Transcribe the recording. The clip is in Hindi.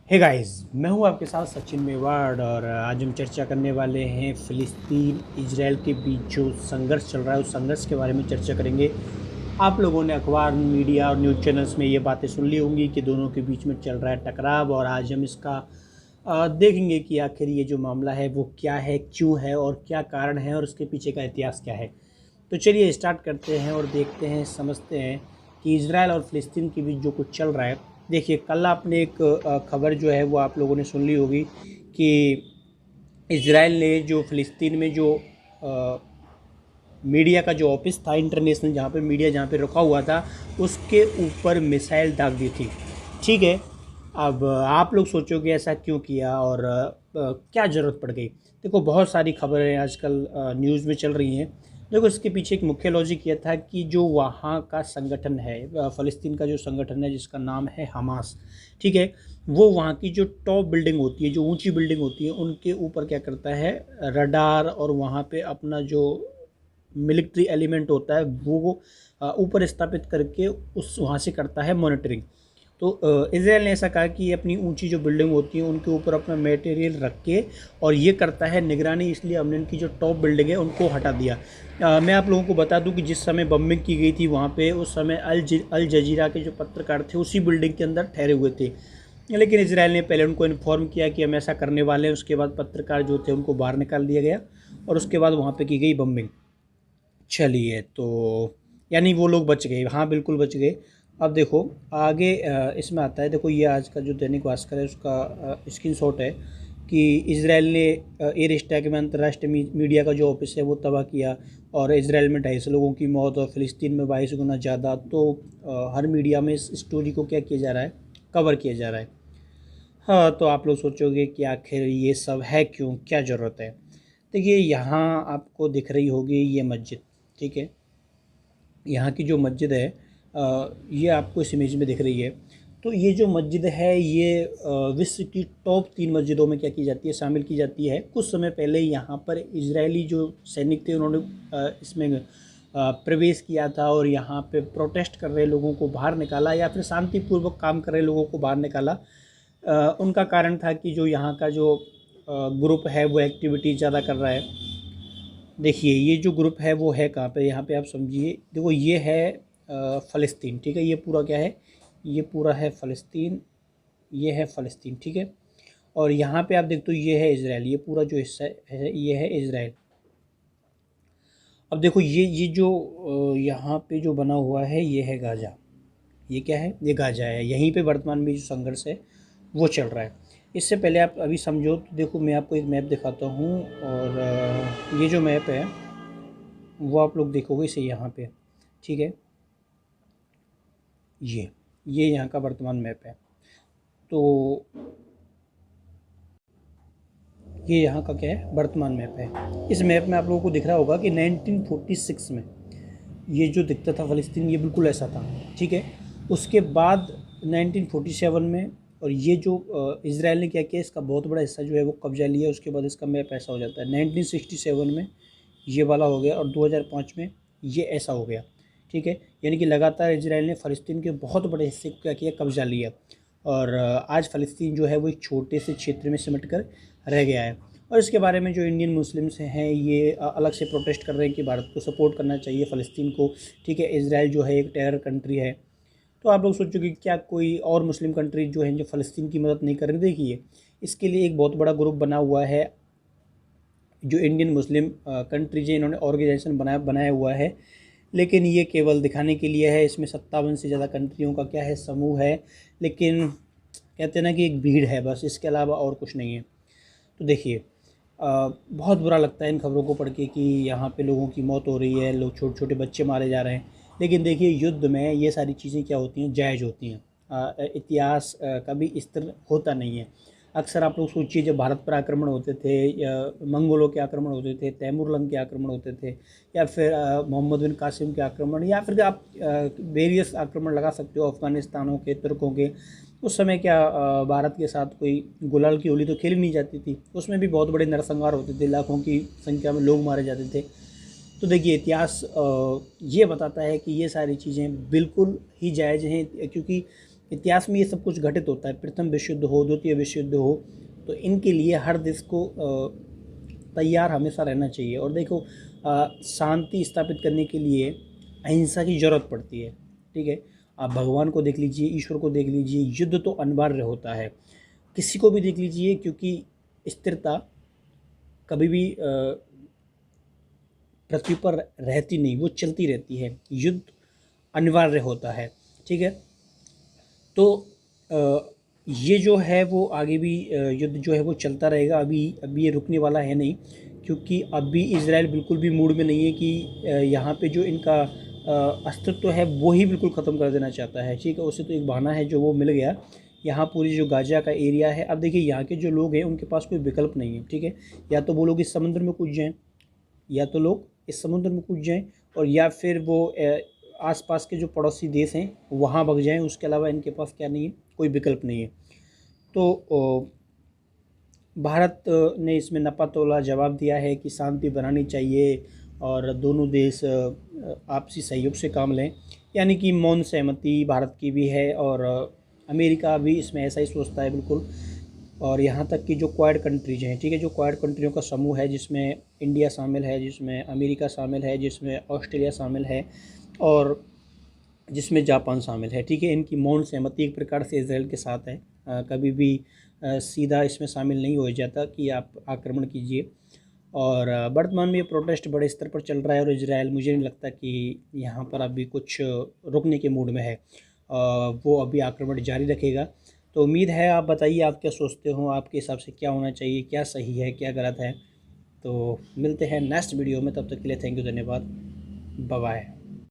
हे गाइस, मैं हूं आपके साथ सचिन मेवाड़ और आज हम चर्चा करने वाले हैं फ़िलिस्तीन इजराइल के बीच जो संघर्ष चल रहा है उस संघर्ष के बारे में चर्चा करेंगे। आप लोगों ने अखबार, मीडिया और न्यूज़ चैनल्स में ये बातें सुन ली होंगी कि दोनों के बीच में चल रहा है टकराव और आज हम इसका देखेंगे कि आखिर ये जो मामला है वो क्या है, क्यों है और क्या कारण है और उसके पीछे का इतिहास क्या है। तो चलिए स्टार्ट करते हैं और देखते हैं, समझते हैं कि इजराइल और फ़िलिस्तीन के बीच जो कुछ चल रहा है। देखिए, कल आपने एक खबर जो है वो आप लोगों ने सुन ली होगी कि इजराइल ने जो फ़िलिस्तीन में जो मीडिया का जो ऑफिस था इंटरनेशनल, जहाँ पे रखा हुआ था, उसके ऊपर मिसाइल दाग दी थी। ठीक है, अब आप लोग सोचोगे ऐसा क्यों किया और क्या ज़रूरत पड़ गई। देखो, बहुत सारी खबरें आजकल न्यूज़ में चल रही हैं। देखो, इसके पीछे एक मुख्य लॉजिक ये था कि जो वहाँ का संगठन है, फ़लस्तीन का जो संगठन है जिसका नाम है हमास, ठीक है, वो वहाँ की जो टॉप बिल्डिंग होती है, जो ऊंची बिल्डिंग होती है, उनके ऊपर क्या करता है, रडार और वहाँ पे अपना जो मिलिट्री एलिमेंट होता है वो ऊपर स्थापित करके उस वहाँ से करता है मॉनिटरिंग। तो इसराइल ने ऐसा कहा कि अपनी ऊंची जो बिल्डिंग होती है उनके ऊपर अपना मटेरियल रख के और ये करता है निगरानी, इसलिए हमने इनकी जो टॉप बिल्डिंग है उनको हटा दिया। मैं आप लोगों को बता दूं कि जिस समय बम्बिंग की गई थी वहाँ पे, उस समय अल जजीरा के जो पत्रकार थे उसी बिल्डिंग के अंदर ठहरे हुए थे, लेकिन इसराइल ने पहले उनको इन्फॉर्म किया कि हम ऐसा करने वाले हैं। उसके बाद पत्रकार जो थे उनको बाहर निकाल दिया गया और उसके बाद वहाँ पे की गई बम्बिंग। चलिए, तो यानी वो लोग बच गए। हाँ, बिल्कुल बच गए। अब देखो आगे इसमें आता है। देखो, ये आज का जो दैनिक भास्कर है उसका स्क्रीनशॉट है कि इसराइल ने एयर स्ट्राइक में अंतर्राष्ट्रीय मीडिया का जो ऑफिस है वो तबाह किया और इसराइल में 250 लोगों की मौत और फ़िलिस्तीन में 22 गुना ज़्यादा। तो हर मीडिया में इस स्टोरी को क्या किया जा रहा है, कवर किया जा रहा है। हाँ, तो आप लोग सोचोगे कि आखिर ये सब है क्यों, क्या ज़रूरत है। देखिए, यहाँ आपको दिख रही होगी ये मस्जिद, ठीक है, यहाँ की जो मस्जिद है ये आपको इस इमेज में दिख रही है। तो ये जो मस्जिद है ये विश्व की टॉप 3 मस्जिदों में क्या की जाती है, शामिल की जाती है। कुछ समय पहले यहाँ पर इजरायली जो सैनिक थे उन्होंने इसमें प्रवेश किया था और यहाँ पे प्रोटेस्ट कर रहे लोगों को बाहर निकाला या फिर शांतिपूर्वक काम कर रहे लोगों को बाहर निकाला। उनका कारण था कि जो यहाँ का जो ग्रुप है वो एक्टिविटी ज़्यादा कर रहा है। देखिए, ये जो ग्रुप है वो है कहाँ पे, यहाँ पे आप समझिए। देखो, ये है फ़लस्तीन, ठीक है, ये पूरा क्या है, ये पूरा है फ़लस्तीन, ये है फ़लस्तीन, ठीक है। और यहाँ पे आप देखते हो ये है इजराइल, ये पूरा जो हिस्सा है ये है इजराइल। अब देखो, ये जो यहाँ पे जो बना हुआ है ये है गाज़ा। ये क्या है, ये गाज़ा है। यहीं पे वर्तमान में जो संघर्ष है वो चल रहा है। इससे पहले आप अभी समझो तो देखो, मैं आपको एक मैप दिखाता हूँ और ये जो मैप है वो आप लोग देखोगे इसे यहाँ पे, ठीक है, ये यहाँ का वर्तमान मैप है। तो ये यहाँ का क्या है, वर्तमान मैप है। इस मैप में आप लोगों को दिख रहा होगा कि 1946 में ये जो दिखता था फ़लस्तीन, ये बिल्कुल ऐसा था, ठीक है। उसके बाद 1947 में, और ये जो इसराइल ने क्या किया, इसका बहुत बड़ा हिस्सा जो है वो कब्जा लिया। उसके बाद इसका मैप ऐसा हो जाता है। 1967 में ये वाला हो गया और 2005 में ये ऐसा हो गया, ठीक है। यानी कि लगातार इसराइल ने फ़लस्तीन के बहुत बड़े हिस्से को क्या किया, कब्जा लिया। और आज फ़लस्तीन जो है वो एक छोटे से क्षेत्र में सिमट कर रह गया है। और इसके बारे में जो इंडियन मुस्लिम्स हैं ये अलग से प्रोटेस्ट कर रहे हैं कि भारत को सपोर्ट करना चाहिए फ़लस्तीन को, ठीक है। इसराइल जो है एक टेरर कंट्री है। तो आप लोग सोचोगे कि क्या कोई और मुस्लिम कंट्री जो हैं जो फ़लस्तीन की मदद नहीं कर रही। देखिए, इसके लिए एक बहुत बड़ा ग्रुप बना हुआ है, जो इंडियन मुस्लिम कंट्रीज है, इन्होंने ऑर्गेनाइजेशन बनाया हुआ है। लेकिन ये केवल दिखाने के लिए है। इसमें 57 से ज़्यादा कंट्रियों का क्या है, समूह है। लेकिन कहते हैं ना कि एक भीड़ है बस, इसके अलावा और कुछ नहीं है। तो देखिए, बहुत बुरा लगता है इन खबरों को पढ़ के कि यहाँ पे लोगों की मौत हो रही है, लोग, छोटे छोटे बच्चे मारे जा रहे हैं। लेकिन देखिए, युद्ध में ये सारी चीज़ें क्या होती हैं, जायज़ होती हैं। इतिहास कभी इस तरह होता नहीं है। अक्सर आप लोग सोचिए, जब भारत पर आक्रमण होते थे या मंगोलों के आक्रमण होते थे, तैमूरलंग के आक्रमण होते थे, या फिर मोहम्मद बिन कासिम के आक्रमण, या फिर आप वेरियस आक्रमण लगा सकते हो अफ़गानिस्तानों के, तुर्कों के। उस समय क्या भारत के साथ कोई गुलाल की होली तो खेली नहीं जाती थी। उसमें भी बहुत बड़े नरसंहार होते थे, लाखों की संख्या में लोग मारे जाते थे। तो देखिए, इतिहास ये बताता है कि ये सारी चीज़ें बिल्कुल ही जायज़ हैं, क्योंकि इतिहास में ये सब कुछ घटित होता है, प्रथम विश्व युद्ध हो, द्वितीय विश्व युद्ध हो, तो इनके लिए हर देश को तैयार हमेशा रहना चाहिए। और देखो शांति स्थापित करने के लिए अहिंसा की ज़रूरत पड़ती है, ठीक है। आप भगवान को देख लीजिए, ईश्वर को देख लीजिए, युद्ध तो अनिवार्य होता है। किसी को भी देख लीजिए, क्योंकि स्थिरता कभी भी पृथ्वी पर रहती नहीं, वो चलती रहती है। युद्ध अनिवार्य होता है, ठीक है। तो ये जो है वो आगे भी युद्ध जो है वो चलता रहेगा। अभी ये रुकने वाला है नहीं, क्योंकि अभी इजराइल बिल्कुल भी मूड में नहीं है कि यहाँ पे जो इनका अस्तित्व है वो ही बिल्कुल ख़त्म कर देना चाहता है, ठीक है। उसे तो एक बहाना है जो वो मिल गया। यहाँ पूरी जो गाज़ा का एरिया है, अब देखिए यहाँ के जो लोग हैं उनके पास कोई विकल्प नहीं है, ठीक है। या तो वो लोग इस समुद्र में कूद जाएँ, या तो लोग इस समुद्र में कूद जाएँ, और या फिर वो आसपास के जो पड़ोसी देश हैं वहाँ भग जाएँ। उसके अलावा इनके पास क्या नहीं है, कोई विकल्प नहीं है। तो भारत ने इसमें नपा-तोला जवाब दिया है कि शांति बनानी चाहिए और दोनों देश आपसी सहयोग से काम लें, यानी कि मौन सहमति भारत की भी है और अमेरिका भी इसमें ऐसा ही सोचता है बिल्कुल। और यहाँ तक कि जो क्वाड कंट्रीज हैं, ठीक है, जो क्वाड कंट्रियों का समूह है, जिसमें इंडिया शामिल है, जिसमें अमेरिका शामिल है, जिसमें ऑस्ट्रेलिया शामिल है और जिसमें जापान शामिल है, ठीक है। इनकी मौन सहमति एक प्रकार से इजराइल के साथ है। कभी भी सीधा इसमें शामिल नहीं हो जाता कि आप आक्रमण कीजिए। और वर्तमान में ये प्रोटेस्ट बड़े स्तर पर चल रहा है और इजराइल, मुझे नहीं लगता कि यहाँ पर अभी कुछ रुकने के मूड में है। वो अभी आक्रमण जारी रखेगा। तो उम्मीद है, आप बताइए आप क्या सोचते हो, आपके हिसाब से क्या होना चाहिए, क्या सही है, क्या गलत है। तो मिलते हैं नेक्स्ट वीडियो में, तब तक के लिए थैंक यू, धन्यवाद, बाय बाय।